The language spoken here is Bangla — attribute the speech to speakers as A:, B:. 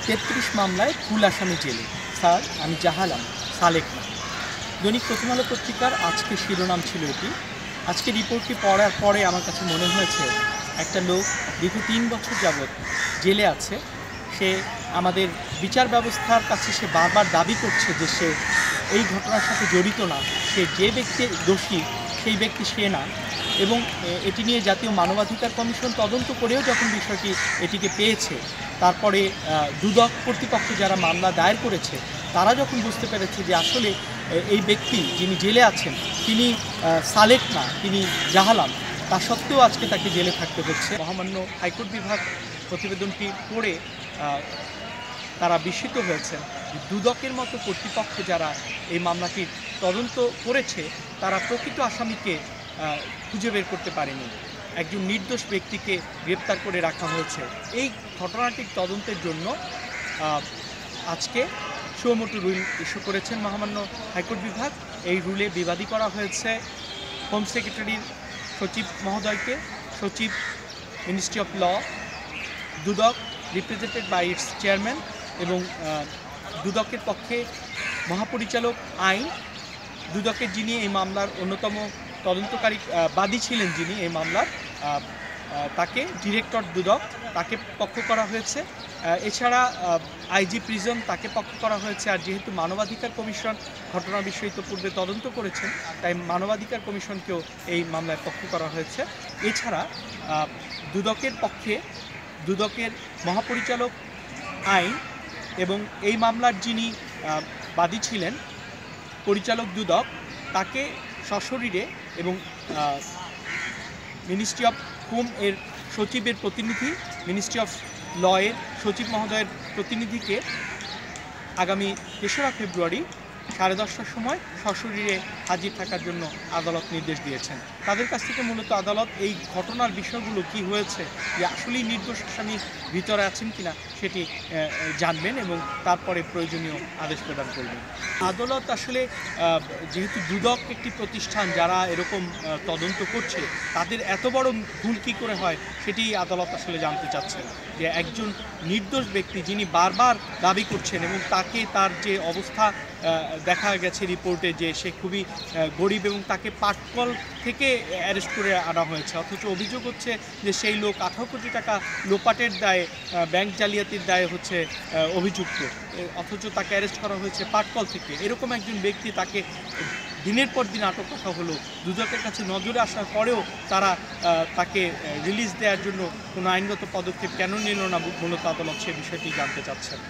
A: 33 মামলায় ফুল আসামি জেলে। স্যার, আমি জাহালাম, সালেক না। দৈনিক প্রথম আলো পত্রিকার আজকে শিরোনাম ছিল এটি। আজকে রিপোর্টটি পড়ার পরে আমার কাছে মনে হয়েছে একটা লোক দীর্ঘ 3 বছর যাবৎ জেলে আছে। সে আমাদের বিচার ব্যবস্থার কাছে সে বারবার দাবি করছে যে সে এই ঘটনার সাথে জড়িত না, সে যে ব্যক্তি দোষী সেই ব্যক্তি সে না। এবং এটি নিয়ে জাতীয় মানবাধিকার কমিশন তদন্ত করেও যখন বিষয়টি এটিকে পেয়েছে, তারপরে দুদক কর্তৃপক্ষ যারা মামলা দায়ের করেছে তারা যখন বুঝতে পেরেছে যে আসলে এই ব্যক্তি যিনি জেলে আছেন তিনি সালেক না, তিনি জাহালাম, তা সত্ত্বেও আজকে তাকে জেলে থাকতে হচ্ছে। মহামান্য হাইকোর্ট বিভাগ প্রতিবেদনটি পড়ে তারা বিস্মিত হয়েছেন। দুদকের মতো কর্তৃপক্ষ যারা এই মামলাটির তদন্ত করেছে তারা প্রকৃত আসামিকে খুঁজে বের করতে পারেনি। একজন নির্দোষ ব্যক্তিকে গ্রেপ্তার করে রাখা হয়েছে। এই ঘটনাটির তদন্তের জন্য আজকে সুমোটো রুল ইস্যু করেছেন মহামান্য হাইকোর্ট বিভাগ। এই রুলে বিবাদী করা হয়েছে হোম সেক্রেটারির সচিব মহোদয়কে, সচিব ministry of law, Dudak represented by its chairman এবং দুদকের পক্ষে মহাপরিচালক আইন, দুদকের যিনি এই মামলার অন্যতম তদন্তকারী বাদী ছিলেন, যিনি এই মামলার তাকে ডিরেক্টর দুদক তাকে পক্ষ করা হয়েছে। এছাড়া আইজি প্রিজন তাকে পক্ষ করা হয়েছে। আর যেহেতু মানবাধিকার কমিশন ঘটনা বিষয় পূর্বে তদন্ত করেছেন, তাই মানবাধিকার কমিশনকেও এই মামলায় পক্ষ করা হয়েছে। এছাড়া দুদকের পক্ষে দুদকের মহাপরিচালক আইন এবং এই মামলার যিনি বাদী ছিলেন পরিচালক দুদক, তাকে সশরীরে এবং মিনিস্ট্রি অফ হোম এর সচিবের প্রতিনিধি, মিনিস্ট্রি অফ ল এর সচিব মহোদয়ের প্রতিনিধিকে আগামী ৩রা ফেব্রুয়ারি 10:30টার সময় সশরীরে হাজির থাকার জন্য আদালত নির্দেশ দিয়েছেন। তাদের কাছ থেকে মূলত আদালত এই ঘটনার বিষয়গুলো কি হয়েছে, যে আসলেই নির্দোষ আসামি ভিতরে আছেন কিনা সেটি জানবেন এবং তারপরে প্রয়োজনীয় আদেশ প্রদান করবেন। আদালত আসলে যেহেতু দুদক একটি প্রতিষ্ঠান যারা এরকম তদন্ত করছে, তাদের এত বড় ভুল কী করে হয় সেটি আদালত আসলে জানতে চাচ্ছেন। যে একজন নির্দোষ ব্যক্তি যিনি বারবার দাবি করছেন এবং তাকে তার যে অবস্থা দেখা গেছে রিপোর্টে যে সে খুবই গরিব এবং তাকে পাটকল থেকে অ্যারেস্ট করে আনা হয়েছে, অথচ অভিযোগ হচ্ছে যে সেই লোক 18 কোটি টাকা লোপাটের দায়ে, ব্যাংক জালিয়াতির দায়ে হচ্ছে অভিযুক্ত, অথচ তাকে অ্যারেস্ট করা হয়েছে পাটকল থেকে। এরকম একজন ব্যক্তি তাকে দিনের পর দিন আটক রাখা হলো। দুদকের কাছে নজরে আসার পরেও তারা তাকে রিলিজ দেওয়ার জন্য কোনো আইনগত পদক্ষেপ কেন নিল না, মূলত আদালত সে বিষয়টি জানতে চাচ্ছেন।